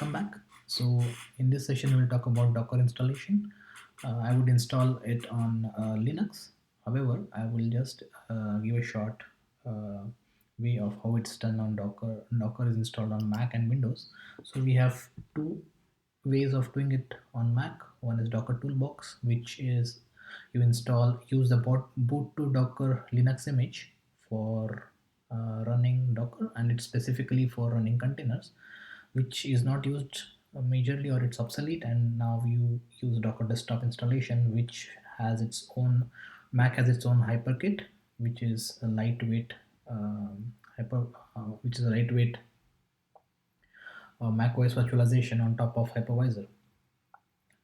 welcome back. So in this session we'll talk about Docker installation. I would install it on Linux. However, I will just give a short uh, way of how it's done on Docker. Docker is installed on Mac and Windows. So we have two ways of doing it on Mac. One is Docker Toolbox, which is you use the boot to Docker Linux image for running Docker, and it's specifically for running containers, which is not used majorly or it's obsolete. And now you use Docker Desktop installation, which has its own Mac has its own hyperkit, which is a lightweight hyper, which is a lightweight Mac OS virtualization on top of hypervisor.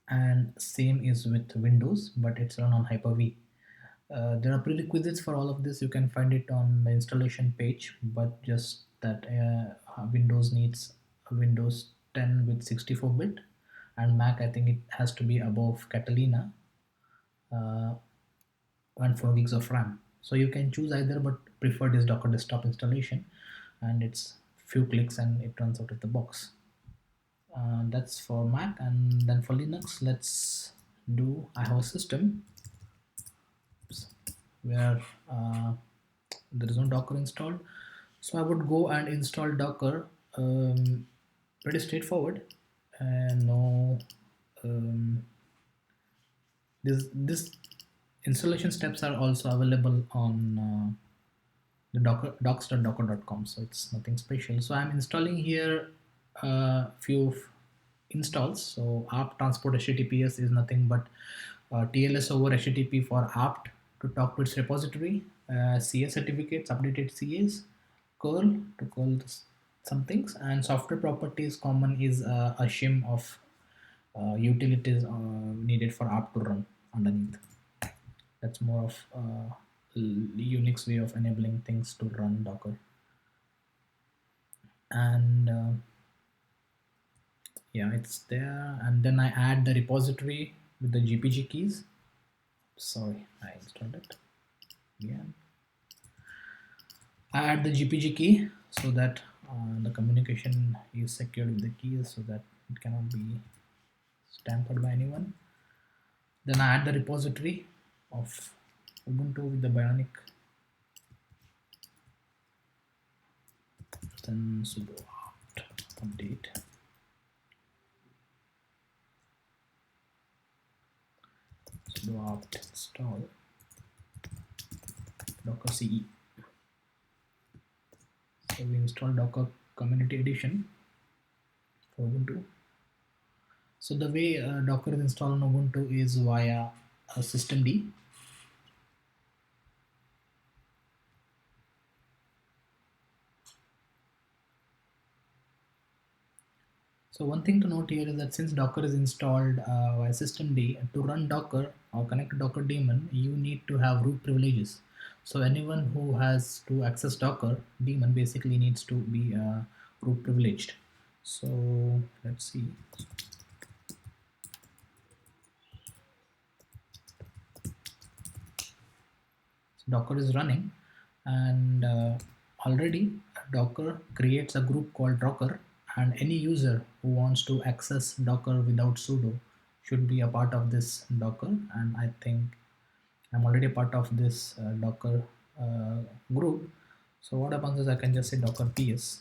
And same is with Windows, but it's run on Hyper-V. There are prerequisites for all of this. You can find it on the installation page, but just that Windows needs a Windows 10 with 64-bit, and Mac, I think it has to be above Catalina uh, and 4 gigs of RAM. So you can choose either, but preferred is Docker Desktop installation, and it's few clicks and it runs out of the box. That's for Mac, and then for Linux, let's do. I have a system where there is no Docker installed, so I would go and install Docker. Pretty straightforward, and no this installation steps are also available on the docs.docker.com, so it's nothing special. So I'm installing here a few installs. So apt transport https is nothing but TLS over http for apt to talk to its repository, CS certificates, updated CS, curl to curl some things, and software properties common is a shim of utilities needed for apt to run underneath. That's more of Unix way of enabling things to run Docker. And yeah, it's there. And then I add the repository with the GPG keys. Sorry, I installed it again. I add the GPG key so that the communication is secured with the keys, so that it cannot be tampered by anyone. Then I add the repository of Ubuntu with the Bionic. Then sudo apt update. Sudo apt install Docker CE. So we install Docker Community Edition for Ubuntu. So the way Docker is installed on Ubuntu is via systemd. So one thing to note here is that since Docker is installed via systemd, to run Docker or connect to Docker daemon, you need to have root privileges. So anyone who has to access Docker daemon basically needs to be root privileged. So let's see. So Docker is running, and already Docker creates a group called Docker, and any user who wants to access Docker without sudo should be a part of this Docker. And I think I'm already a part of this Docker group. So what happens is I can just say Docker ps.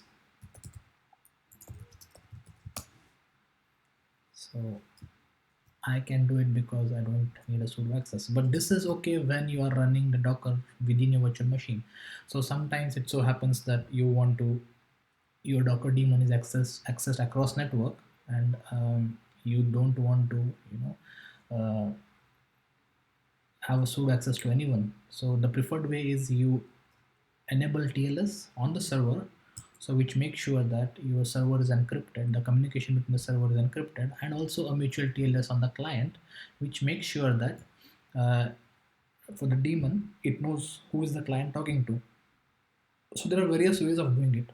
So I can do it because I don't need a sudo access. But this is okay when you are running the Docker within your virtual machine. So sometimes it so happens that you want to, your Docker daemon is accessed across network, and you don't want to, have a sudo access to anyone. So the preferred way is you enable TLS on the server, so which makes sure that your server is encrypted, the communication between the server is encrypted, and also a mutual TLS on the client, which makes sure that for the daemon it knows who is the client talking to. So there are various ways of doing it.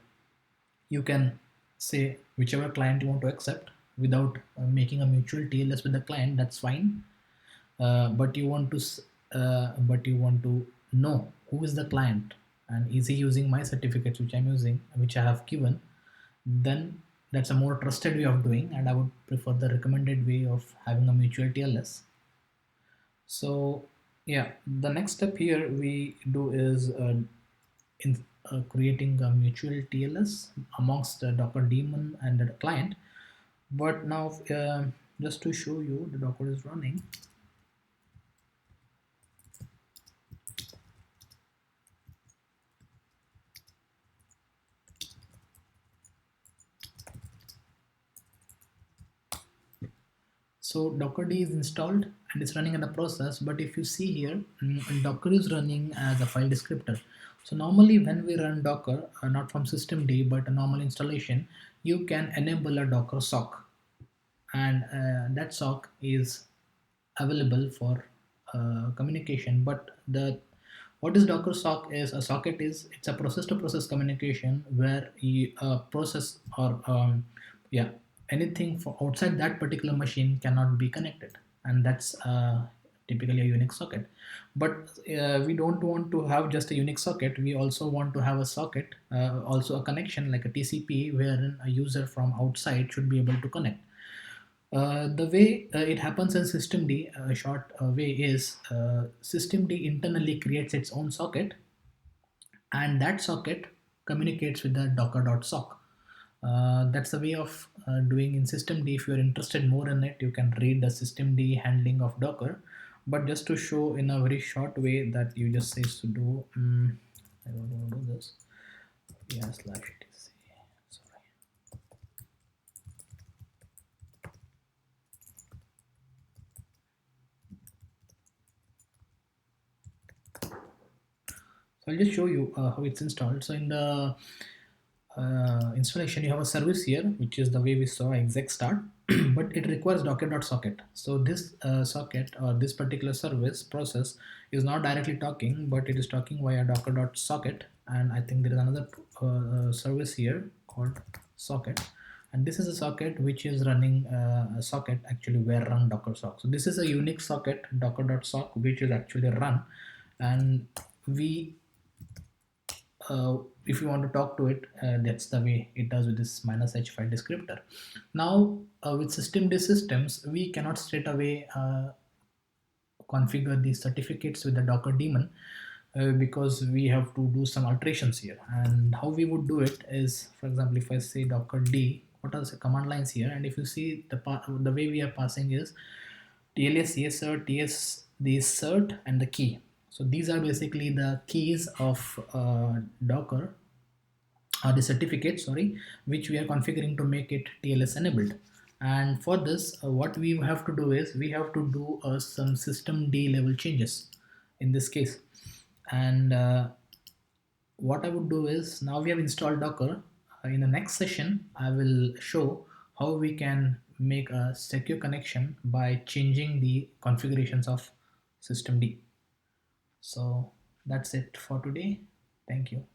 You can say whichever client you want to accept without making a mutual TLS with the client, that's fine. But you want to know who is the client and is he using my certificates which I'm using, which I have given. Then That's a more trusted way of doing, and I would prefer the recommended way of having a mutual TLS. So yeah, the next step here we do is in creating a mutual TLS amongst the Docker daemon and the client. But now, just to show you, the Docker is running. So Docker D is installed and it's running in the process. But if you see here, Docker is running as a file descriptor. So normally when we run Docker, not from systemd, but a normal installation, you can enable a Docker sock, and that sock is available for communication. But the what is Docker sock is, a socket is, it's a process to process communication where you process or yeah, anything for outside that particular machine cannot be connected, and that's typically a Unix socket. But we don't want to have just a Unix socket, we also want to have a socket, also a connection like a TCP, wherein a user from outside should be able to connect. The way it happens in systemd, a short way is, systemd internally creates its own socket, and that socket communicates with the docker.sock. That's the way of doing in systemd. If you're interested more in it, you can read the systemd handling of Docker. But just to show in a very short way, that you just say sudo, I don't want to do this, yeah, slash etc. Sorry. So I'll just show you how it's installed. So in the installation, you have a service here, which is the way we saw exec start, but it requires docker.socket. So this socket or this particular service process is not directly talking, but it is talking via docker.socket. And I think there is another service here called socket, and this is a socket which is running a socket actually where run docker sock. So this is a Unix socket, docker.sock, which is actually run, and we if you want to talk to it, that's the way it does with this -h file descriptor. Now, with systemd systems, we cannot straight away configure these certificates with the Docker daemon, because we have to do some alterations here. And how we would do it is, for example, if I say docker d, what are the command lines here? And if you see the way we are passing is TLS, CSR, TS, the cert, and the key. So these are basically the keys of Docker, or the certificate, sorry, which we are configuring to make it TLS enabled. And for this, what we have to do is we have to do some systemd level changes in this case. And what I would do is, now we have installed Docker. In the next session, I will show how we can make a secure connection by changing the configurations of systemd. So that's it for today. Thank you.